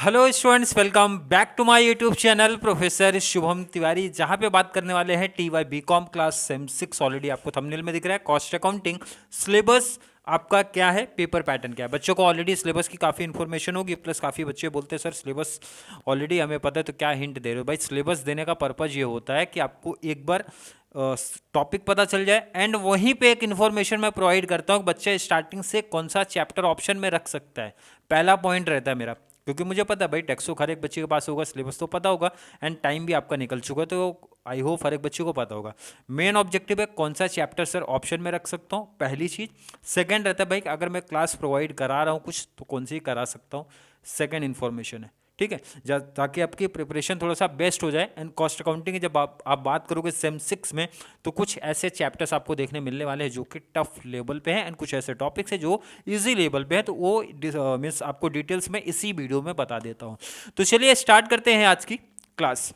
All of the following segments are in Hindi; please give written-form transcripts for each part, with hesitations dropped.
Hello students, welcome back to my YouTube channel professor Shubham Tiwari, जहां पे बात करने वाले हैं TY BCom class sem 6। Already आपको थंबनेल में दिख रहा है कॉस्ट अकाउंटिंग सिलेबस आपका क्या है, पेपर पैटर्न क्या है। बच्चों को ऑलरेडी सिलेबस की काफ़ी इन्फॉर्मेशन होगी, प्लस काफ़ी बच्चे बोलते हैं सर सिलेबस ऑलरेडी हमें पता है तो क्या हिंट दे रहे हो। भाई सिलेबस देने का पर्पज़ ये होता है कि आपको एक बार टॉपिक पता चल जाए एंड वहीं पे एक इन्फॉर्मेशन मैं प्रोवाइड करता हूँ बच्चे स्टार्टिंग से कौन सा चैप्टर ऑप्शन में रख सकता है। पहला पॉइंट रहता है मेरा, क्योंकि मुझे पता है भाई टेक्स्ट तो हर एक बच्चे के पास होगा, सिलेबस तो पता होगा एंड टाइम भी आपका निकल चुका है, तो आई होप हर एक बच्चे को पता होगा। मेन ऑब्जेक्टिव है कौन सा चैप्टर सर ऑप्शन में रख सकता हूँ, पहली चीज़। सेकंड रहता है भाई अगर मैं क्लास प्रोवाइड करा रहा हूँ कुछ तो कौन सी करा सकता हूँ, सेकंड इन्फॉर्मेशन है। ठीक है, ताकि आपकी प्रिपरेशन थोड़ा सा बेस्ट हो जाए। एंड कॉस्ट अकाउंटिंग की जब आप बात करोगे सेम 6 में, तो कुछ ऐसे चैप्टर्स आपको देखने मिलने वाले हैं जो कि टफ लेवल पे हैं एंड कुछ ऐसे टॉपिक्स हैं जो इजी लेवल पे हैं, तो वो मीन्स आपको डिटेल्स में इसी वीडियो में बता देता हूँ। तो चलिए स्टार्ट करते हैं आज की क्लास।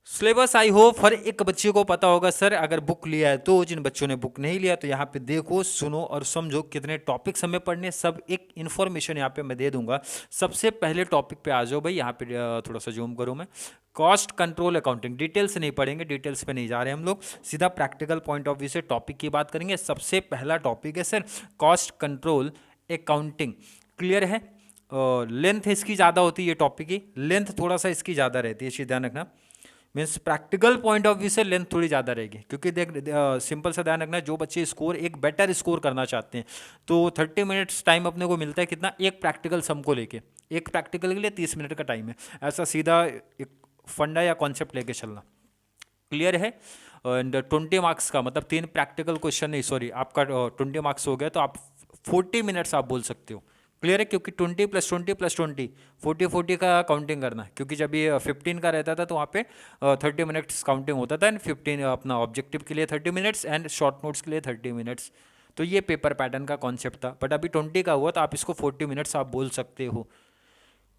सिलेबस आई होप हर एक बच्चे को पता होगा सर, अगर बुक लिया है तो। जिन बच्चों ने बुक नहीं लिया तो यहाँ पे देखो, सुनो और समझो कितने टॉपिक्स हमें पढ़ने, सब एक इन्फॉर्मेशन यहाँ पे मैं दे दूंगा। सबसे पहले टॉपिक पे आ जाओ भाई, यहाँ पे थोड़ा सा जूम करूँ मैं। कॉस्ट कंट्रोल अकाउंटिंग, डिटेल्स नहीं पढ़ेंगे, डिटेल्स पे नहीं जा रहे हम लोग, सीधा प्रैक्टिकल पॉइंट ऑफ व्यू से टॉपिक की बात करेंगे। सबसे पहला टॉपिक है sir cost control accounting. Clear है? लेंथ इसकी ज़्यादा होती है, ये टॉपिक की लेंथ थोड़ा सा इसकी ज़्यादा रहती है, इसे ध्यान रखना। Means practical point of view से लेंथ थोड़ी ज़्यादा रहेगी, क्योंकि देख सिंपल सा ध्यान रखना, जो बच्चे स्कोर एक बेटर स्कोर करना चाहते हैं तो 30 मिनट्स टाइम अपने को मिलता है। कितना? एक प्रैक्टिकल सम को लेके, एक प्रैक्टिकल के लिए 30 मिनट का टाइम है। ऐसा सीधा एक फंडा या कॉन्सेप्ट लेके चलना। क्लियर है? एंड 20 मार्क्स का मतलब 3 प्रैक्टिकल क्वेश्चन, नहीं सॉरी, आपका 20 मार्क्स हो गया तो आप 40 मिनट्स आप बोल सकते हो। क्लियर है? क्योंकि 20 + 20 + 20 40 का काउंटिंग करना, क्योंकि जब ये 15 का रहता था तो वहाँ पे 30 मिनट्स काउंटिंग होता था एंड 15 अपना ऑब्जेक्टिव के लिए 30 मिनट्स एंड शॉर्ट नोट्स के लिए 30 मिनट्स। तो ये पेपर पैटर्न का कॉन्सेप्ट था, बट अभी 20 का हुआ तो आप इसको 40 मिनट्स आप बोल सकते हो।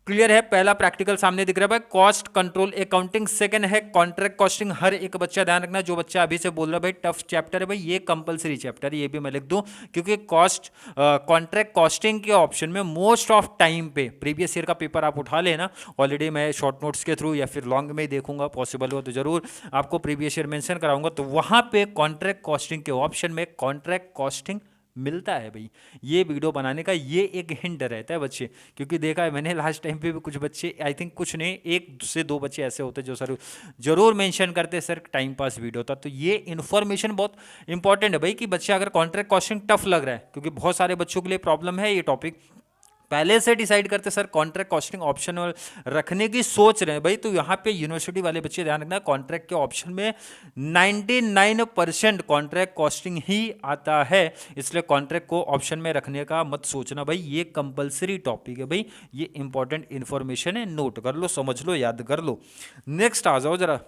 क्लियर है? पहला प्रैक्टिकल सामने दिख रहा है भाई, कॉस्ट कंट्रोल अकाउंटिंग। सेकंड है कॉन्ट्रैक्ट कॉस्टिंग। हर एक बच्चा ध्यान रखना, जो बच्चा अभी से बोल रहा है भाई टफ चैप्टर है, भाई ये कंपलसरी चैप्टर है, ये भी मैं लिख दूं, क्योंकि कॉन्ट्रैक्ट कॉस्टिंग के ऑप्शन में मोस्ट ऑफ टाइम पे प्रीवियस ईयर का पेपर आप उठा लेना। ऑलरेडी मैं शॉर्ट नोट्स के थ्रू या फिर लॉन्ग में ही देखूंगा, पॉसिबल हो तो जरूर आपको प्रीवियस ईयर मेंशन कराऊंगा, तो वहां पे कॉन्ट्रैक्ट कॉस्टिंग के ऑप्शन में कॉन्ट्रैक्ट कॉस्टिंग मिलता है भाई। ये वीडियो बनाने का ये एक हिंट रहता है बच्चे, क्योंकि देखा है मैंने लास्ट टाइम पे भी कुछ बच्चे, आई थिंक कुछ नहीं, 1 से 2 बच्चे ऐसे होते जो सर जरूर मेंशन करते सर टाइम पास वीडियो था। तो ये इन्फॉर्मेशन बहुत इंपॉर्टेंट है भाई, कि बच्चे अगर कॉन्ट्रैक्ट कॉस्टिंग टफ लग रहा है, क्योंकि बहुत सारे बच्चों के लिए प्रॉब्लम है ये टॉपिक, पहले से डिसाइड करते सर कॉन्ट्रैक्ट कॉस्टिंग ऑप्शन रखने की सोच रहे हैं भाई, तो यहाँ पे यूनिवर्सिटी वाले बच्चे ध्यान रखना, कॉन्ट्रैक्ट के ऑप्शन में 99% कॉन्ट्रैक्ट कॉस्टिंग ही आता है, इसलिए कॉन्ट्रैक्ट को ऑप्शन में रखने का मत सोचना भाई। ये कंपलसरी टॉपिक है भाई, ये इंपॉर्टेंट इन्फॉर्मेशन है, नोट कर लो, समझ लो, याद कर लो। नेक्स्ट आ जाओ जरा,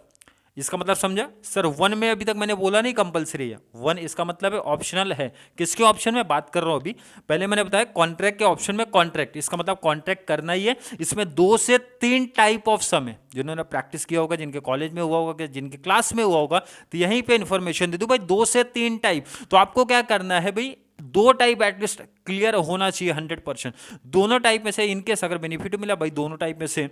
इसका मतलब समझा सर? 1 में अभी तक मैंने बोला नहीं कंपलसरी है, 1 इसका मतलब है ऑप्शनल है। किसके ऑप्शन में बात कर रहा हूं अभी? पहले मैंने बताया कॉन्ट्रैक्ट के ऑप्शन में कॉन्ट्रैक्ट, इसका मतलब कॉन्ट्रैक्ट करना ही है। इसमें 2 से 3 टाइप ऑफ सम है, जिन्होंने प्रैक्टिस किया होगा, जिनके कॉलेज में हुआ होगा, जिनके क्लास में हुआ होगा, तो यहीं पे इंफॉर्मेशन दे दूं भाई, 2 से 3 टाइप। तो आपको क्या करना है भाई, 2 टाइप एटलीस्ट क्लियर होना चाहिए 100%। दोनों टाइप में से इनकेस अगर बेनिफिट मिला भाई, दोनों टाइप में से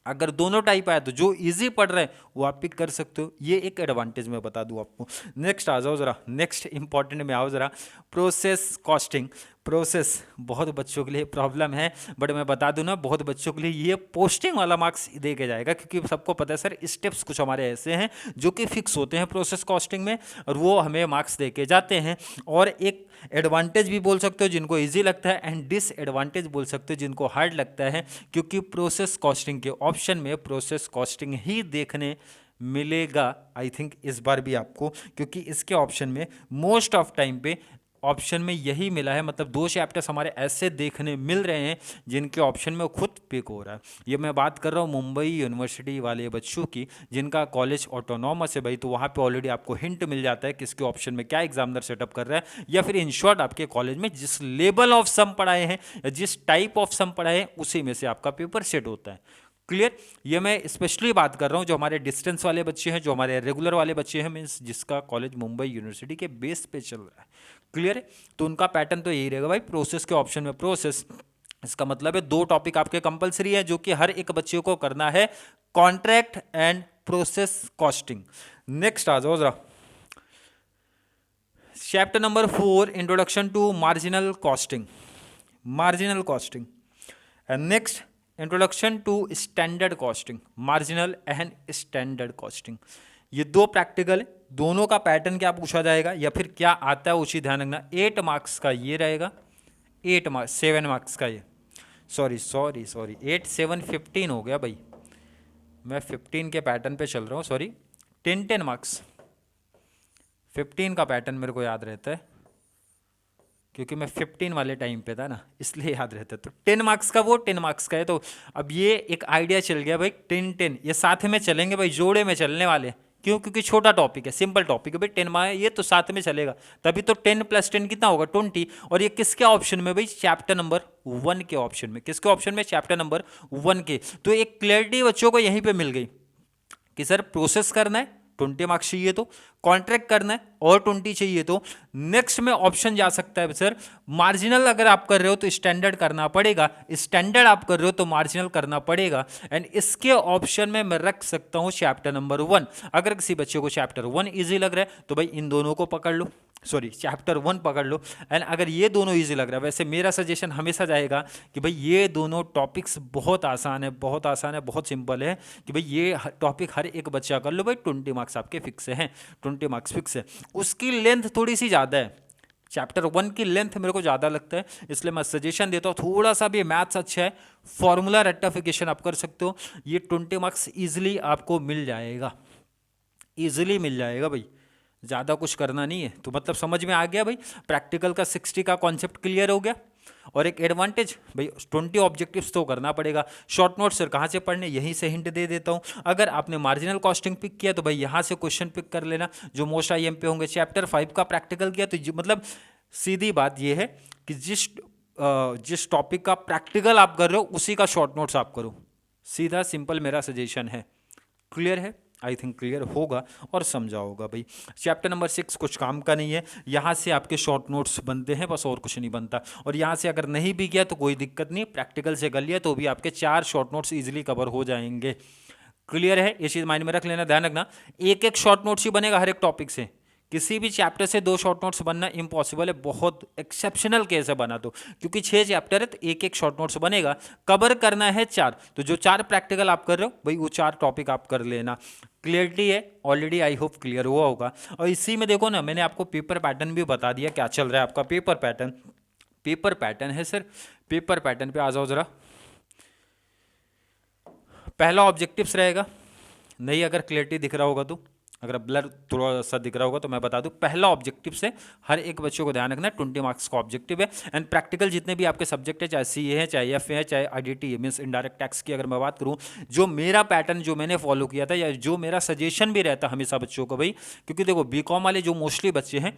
अगर दोनों टाइप आया तो जो इजी पढ़ रहे हैं वो आप पिक कर सकते हो, ये एक एडवांटेज मैं बता दूं आपको। नेक्स्ट आ जाओ जरा, नेक्स्ट इंपॉर्टेंट में आओ जरा, प्रोसेस कॉस्टिंग। प्रोसेस बहुत बच्चों के लिए प्रॉब्लम है, बट मैं बता दूं ना, बहुत बच्चों के लिए ये पोस्टिंग वाला मार्क्स दे के जाएगा, क्योंकि सबको पता है सर स्टेप्स कुछ हमारे ऐसे हैं जो कि फिक्स होते हैं प्रोसेस कॉस्टिंग में, और वो हमें मार्क्स दे के जाते हैं। और एक एडवांटेज भी बोल सकते हो जिनको इजी लगता है, एंड डिसएडवांटेज बोल सकते हो जिनको हार्ड लगता है, क्योंकि प्रोसेस कॉस्टिंग के ऑप्शन में प्रोसेस कॉस्टिंग ही देखने मिलेगा आई थिंक इस बार भी आपको, क्योंकि इसके ऑप्शन में मोस्ट ऑफ टाइम पे ऑप्शन में यही मिला है, मतलब 2 चैप्टर्स हमारे ऐसे देखने मिल रहे हैं जिनके ऑप्शन में खुद पिक हो रहा है। ये मैं बात कर रहा हूँ मुंबई यूनिवर्सिटी वाले बच्चों की, जिनका कॉलेज ऑटोनॉमस है भाई, तो वहाँ पे ऑलरेडी आपको हिंट मिल जाता है किसके ऑप्शन में क्या एग्जामिनर सेटअप कर रहा है, या फिर इन शॉर्ट आपके कॉलेज में जिस लेवल ऑफ सम पढ़ाए हैं या जिस टाइप ऑफ सम पढ़ाए हैं उसी में से आपका पेपर सेट होता है। क्लियर? ये मैं स्पेशली बात कर रहा हूँ जो हमारे डिस्टेंस वाले बच्चे हैं, जो हमारे रेगुलर वाले बच्चे हैं, मीन्स जिसका कॉलेज मुंबई यूनिवर्सिटी के बेस पे चल रहा है। क्लियर है? तो उनका पैटर्न तो यही रहेगा भाई, प्रोसेस के ऑप्शन में प्रोसेस। इसका मतलब है 2 टॉपिक आपके कंपलसरी है जो कि हर एक बच्चे को करना है, contract and process costing. Next आ जाओ जरा, chapter number 4, introduction to marginal costing. Marginal costing and next introduction to standard costing, marginal and standard costing. ये 2 प्रैक्टिकल है, दोनों का पैटर्न क्या पूछा जाएगा या फिर क्या आता है उसी ध्यान रखना। 8 मार्क्स का ये रहेगा, 7 मार्क्स का ये, सॉरी 8 7 15 हो गया भाई, मैं 15 के पैटर्न पे चल रहा हूँ, सॉरी 10 मार्क्स, 15 का पैटर्न मेरे को याद रहता है क्योंकि मैं 15 वाले टाइम पे था ना, इसलिए याद रहता है। तो 10 मार्क्स का वो 10 मार्क्स का है। तो अब ये एक आइडिया चल गया भाई, 10 ये साथ में चलेंगे भाई, जोड़े में चलने वाले। क्यों? क्योंकि छोटा टॉपिक है, सिंपल टॉपिक है भाई, 10 मार्क्स ये तो साथ में चलेगा, तभी तो 10 + 10 कितना होगा 20। और ये किसके ऑप्शन में भाई? चैप्टर नंबर 1 के ऑप्शन में। किसके ऑप्शन में? चैप्टर नंबर 1 के। तो एक क्लैरिटी बच्चों को यहीं पर मिल गई कि सर प्रोसेस करना है 20 मार्क्स चाहिए, तो कॉन्ट्रैक्ट करना है और 20 चाहिए, तो नेक्स्ट में ऑप्शन जा सकता है सर मार्जिनल अगर आप कर रहे हो तो स्टैंडर्ड करना पड़ेगा, स्टैंडर्ड आप कर रहे हो तो मार्जिनल करना पड़ेगा। एंड इसके ऑप्शन में मैं रख सकता हूं चैप्टर नंबर 1। अगर किसी बच्चे को चैप्टर 1 इजी लग रहा है तो भाई इन दोनों को पकड़ लो, सॉरी चैप्टर 1 पकड़ लो। एंड अगर ये दोनों इजी लग रहा है, वैसे मेरा सजेशन हमेशा जाएगा कि भाई ये दोनों टॉपिक्स बहुत आसान है, बहुत आसान है, बहुत सिंपल है कि भाई ये टॉपिक हर एक बच्चा कर लो भाई, 20 मार्क्स आपके फिक्स हैं, 20 मार्क्स फिक्स है। उसकी लेंथ थोड़ी सी ज़्यादा है, चैप्टर 1 की लेंथ मेरे को ज़्यादा लगता है, इसलिए मैं सजेशन देता हूँ थोड़ा सा भी मैथ्स अच्छा है, फॉर्मूला रेक्टिफिकेशन आप कर सकते हो, ये 20 मार्क्स ईजिली आपको मिल जाएगा, ईजिली मिल जाएगा भाई, ज़्यादा कुछ करना नहीं है। तो मतलब समझ में आ गया भाई, प्रैक्टिकल का 60 का कॉन्सेप्ट क्लियर हो गया। और एक एडवांटेज भाई 20 ऑब्जेक्टिव्स तो करना पड़ेगा। शॉर्ट नोट्स सर कहाँ से पढ़ने, यहीं से हिंट दे देता हूँ। अगर आपने मार्जिनल कॉस्टिंग पिक किया तो भाई यहाँ से क्वेश्चन पिक कर लेना जो मोस्ट IM पे होंगे। चैप्टर 5 का प्रैक्टिकल किया तो मतलब सीधी बात यह है कि जिस टॉपिक का प्रैक्टिकल आप कर रहे हो उसी का शॉर्ट नोट्स आप करो, सीधा सिंपल मेरा सजेशन है। क्लियर है? आई थिंक क्लियर होगा और समझा होगा भाई। चैप्टर नंबर 6 कुछ काम का नहीं है, यहाँ से आपके शॉर्ट नोट्स बनते हैं बस, और कुछ नहीं बनता। और यहाँ से अगर नहीं भी गया तो कोई दिक्कत नहीं, प्रैक्टिकल से कर लिया तो भी आपके 4 शॉर्ट नोट्स इजीली कवर हो जाएंगे। क्लियर है? ये चीज़ माइंड में रख लेना, ध्यान रखना, एक शॉर्ट नोट्स ही बनेगा हर एक टॉपिक से, किसी भी चैप्टर से 2 शॉर्ट नोट्स बनना इम्पॉसिबल है, बहुत एक्सेप्शनल केस है बना तो, क्योंकि 6 चैप्टर है तो एक शॉर्ट नोट्स बनेगा, कवर करना है 4, तो जो 4 प्रैक्टिकल आप कर रहे हो भाई वो 4 टॉपिक आप कर लेना। क्लियरिटी है ऑलरेडी, आई होप क्लियर हुआ होगा। और इसी में देखो ना, मैंने आपको पेपर पैटर्न भी बता दिया क्या चल रहा है आपका पेपर पैटर्न। पेपर पैटर्न है सर, पेपर पैटर्न पे आ जाओ जरा। पहला ऑब्जेक्टिव्स रहेगा, नहीं अगर क्लियरिटी दिख रहा होगा तो, अगर ब्लर थोड़ा सा दिख रहा होगा तो मैं बता दूं, पहला ऑब्जेक्टिव से हर एक बच्चों को ध्यान रखना है 20 मार्क्स का ऑब्जेक्टिव है। एंड प्रैक्टिकल जितने भी आपके सब्जेक्ट है, चाहे CA है, चाहे FA है, चाहे IDT है, मीन्स इनडायरेक्ट टैक्स की अगर मैं बात करूं, जो मेरा पैटर्न जो मैंने फॉलो किया था या जो मेरा सजेशन भी रहता हमेशा बच्चों को भाई, क्योंकि देखो BCom वाले जो मोस्टली बच्चे हैं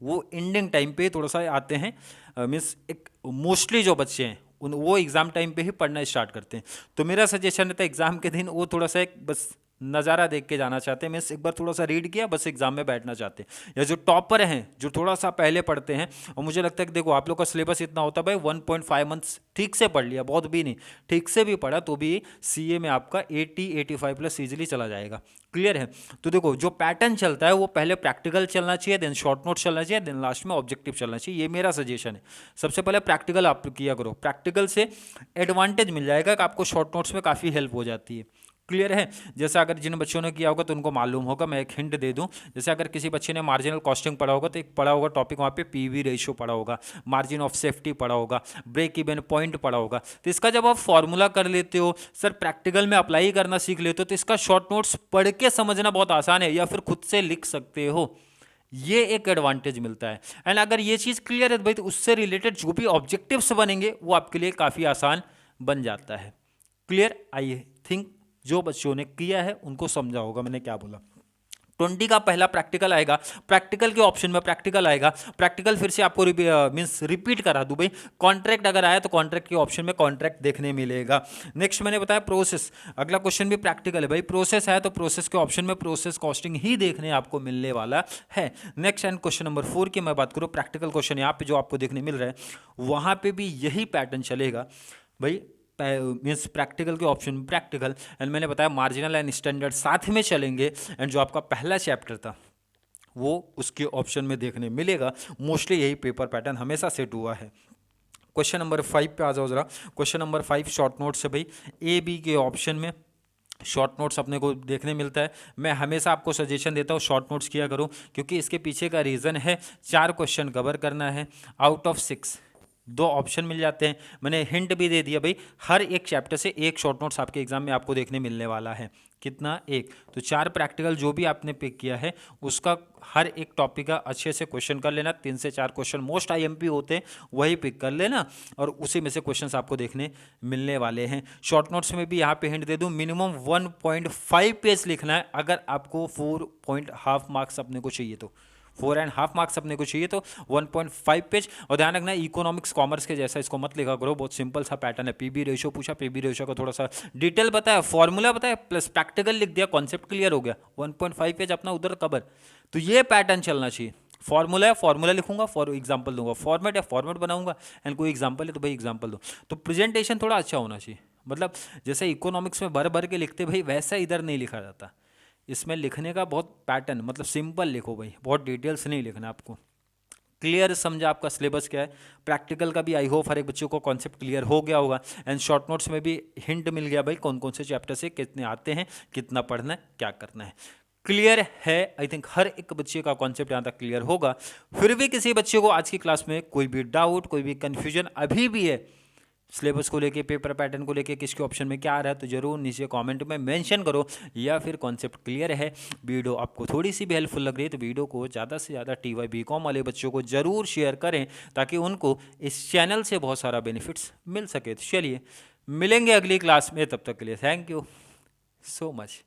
वो एंडिंग टाइम पे थोड़ा सा आते हैं, मीन्स एक मोस्टली जो बच्चे हैं वो एग्ज़ाम टाइम पे ही पढ़ना स्टार्ट करते हैं। तो मेरा सजेशन रहता है एग्ज़ाम के दिन वो थोड़ा सा एक बस नज़ारा देख के जाना चाहते हैं, मीन्स एक बार थोड़ा सा रीड किया बस एग्जाम में बैठना चाहते हैं। या जो टॉपर हैं जो थोड़ा सा पहले पढ़ते हैं, और मुझे लगता है कि देखो आप लोग का सिलेबस इतना होता है भाई 1.5 मंथ्स ठीक से पढ़ लिया, बहुत भी नहीं, ठीक से भी पढ़ा तो भी CA में आपका 80-85+ ईजिली चला जाएगा। क्लियर है? तो देखो जो पैटर्न चलता है वो पहले प्रैक्टिकल चलना चाहिए, देन शॉर्ट नोट चलना चाहिए, देन लास्ट में ऑब्जेक्टिव चलना चाहिए, ये मेरा सजेशन है। सबसे पहले प्रैक्टिकल आप किया करो, प्रैक्टिकल से एडवांटेज मिल जाएगा कि आपको शॉर्ट नोट्स में काफ़ी हेल्प हो जाती है। क्लियर है? जैसे अगर जिन बच्चों ने किया होगा तो उनको मालूम होगा, मैं एक हिंट दे दूं, जैसे अगर किसी बच्चे ने मार्जिनल कॉस्टिंग पढ़ा होगा तो एक पढ़ा होगा टॉपिक वहाँ पे PV रेशियो पढ़ा होगा, मार्जिन ऑफ सेफ्टी पढ़ा होगा, ब्रेक इवन पॉइंट पढ़ा होगा। तो इसका जब आप फॉर्मूला कर लेते हो सर, प्रैक्टिकल में अप्लाई करना सीख लेते हो, तो इसका शॉर्ट नोट्स पढ़ के समझना बहुत आसान है, या फिर खुद से लिख सकते हो, ये एक एडवांटेज मिलता है। एंड अगर ये चीज़ क्लियर है भाई, तो उससे रिलेटेड जो भी ऑब्जेक्टिव्स बनेंगे वो आपके लिए काफ़ी आसान बन जाता है। क्लियर? आई थिंक जो बच्चों ने किया है उनको समझा होगा मैंने क्या बोला। 20 का पहला प्रैक्टिकल आएगा, प्रैक्टिकल के ऑप्शन में प्रैक्टिकल आएगा, प्रैक्टिकल फिर से आपको मींस रिपीट करा दूं भाई। कॉन्ट्रैक्ट अगर आया तो कॉन्ट्रैक्ट के ऑप्शन में कॉन्ट्रैक्ट देखने मिलेगा। नेक्स्ट मैंने बताया प्रोसेस, अगला क्वेश्चन भी प्रैक्टिकल है भाई। प्रोसेस है तो प्रोसेस के ऑप्शन में प्रोसेस कॉस्टिंग ही देखने आपको मिलने वाला है। नेक्स्ट एंड क्वेश्चन नंबर 4 की मैं बात करूँ, प्रैक्टिकल क्वेश्चन यहाँ पे जो आपको देखने मिल रहा है वहाँ पे भी यही पैटर्न चलेगा भाई। मीन्स प्रैक्टिकल के ऑप्शन में प्रैक्टिकल, एंड मैंने बताया मार्जिनल एंड स्टैंडर्ड साथ में चलेंगे। एंड जो आपका पहला चैप्टर था वो उसके ऑप्शन में देखने मिलेगा। मोस्टली यही पेपर पैटर्न हमेशा सेट हुआ है। क्वेश्चन नंबर 5 पे आ जाओ जरा। क्वेश्चन नंबर 5 शॉर्ट नोट्स है भाई। ए बी के ऑप्शन में शॉर्ट नोट्स अपने को देखने मिलता है। मैं हमेशा आपको सजेशन देता हूँ शॉर्ट नोट्स किया करो, क्योंकि इसके पीछे का रीज़न है 4 क्वेश्चन कवर करना है आउट ऑफ 6, 2 ऑप्शन मिल जाते हैं। मैंने हिंट भी दे दिया भाई, हर एक चैप्टर से एक शॉर्ट नोट्स आपके एग्जाम में आपको देखने मिलने वाला है। कितना? एक। तो 4 प्रैक्टिकल जो भी आपने पिक किया है उसका हर एक टॉपिक का अच्छे से क्वेश्चन कर लेना। 3 से 4 क्वेश्चन मोस्ट आईएमपी होते हैं, वही पिक कर लेना और उसी में से क्वेश्चंस आपको देखने मिलने वाले हैं। शॉर्ट नोट्स में भी यहाँ पे हिंट दे दूँ, मिनिमम 1.5 पेज लिखना है अगर आपको 4.5 मार्क्स अपने को चाहिए तो। 4.5 मार्क्स अपने को चाहिए तो 1.5 पेज। और ध्यान रखना इकोनॉमिक्स कॉमर्स के जैसा इसको मत लिखा करो, बहुत सिंपल सा पैटर्न है। पीबी रेशो पूछा, पीबी रेशो का थोड़ा सा डिटेल बताया, फॉर्मूला बताया, प्लस प्रैक्टिकल लिख दिया, कॉन्सेप्ट क्लियर हो गया, 1.5 पेज अपना उधर कवर। तो ये पैटर्न चलना चाहिए। फॉर्मूला है, फॉर्मूला लिखूंगा, फॉर एग्जाम्पल दूंगा, फॉर्मेट है, फॉर्मेट बनाऊंगा, एंड कोई एग्जाम्पल है तो भाई एग्जाम्पल दो। तो प्रेजेंटेशन थोड़ा अच्छा होना चाहिए, मतलब जैसे इकोनॉमिक्स में भर भर के लिखते भाई वैसा इधर नहीं लिखा जाता। इसमें लिखने का बहुत पैटर्न, मतलब सिंपल लिखो भाई, बहुत डिटेल्स नहीं लिखना आपको। क्लियर समझा आपका सिलेबस क्या है। प्रैक्टिकल का भी आई होप हर एक बच्चों को कॉन्सेप्ट क्लियर हो गया होगा। एंड शॉर्ट नोट्स में भी हिंट मिल गया भाई कौन कौन से चैप्टर से कितने आते हैं, कितना पढ़ना है, क्या करना है। क्लियर है? आई थिंक हर एक बच्चे का कॉन्सेप्ट यहाँ तक क्लियर होगा। फिर भी किसी बच्चे को आज की क्लास में कोई भी डाउट, कोई भी कन्फ्यूजन अभी भी है सिलेबस को लेके, पेपर पैटर्न को लेके, किसके ऑप्शन में क्या आ रहा है, तो जरूर नीचे कमेंट में मेंशन करो। या फिर कॉन्सेप्ट क्लियर है, वीडियो आपको थोड़ी सी भी हेल्पफुल लग रही है तो वीडियो को ज़्यादा से ज़्यादा TY BCom वाले बच्चों को ज़रूर शेयर करें ताकि उनको इस चैनल से बहुत सारा बेनिफिट्स मिल सके। तो चलिए मिलेंगे अगली क्लास में, तब तक के लिए थैंक यू सो मच।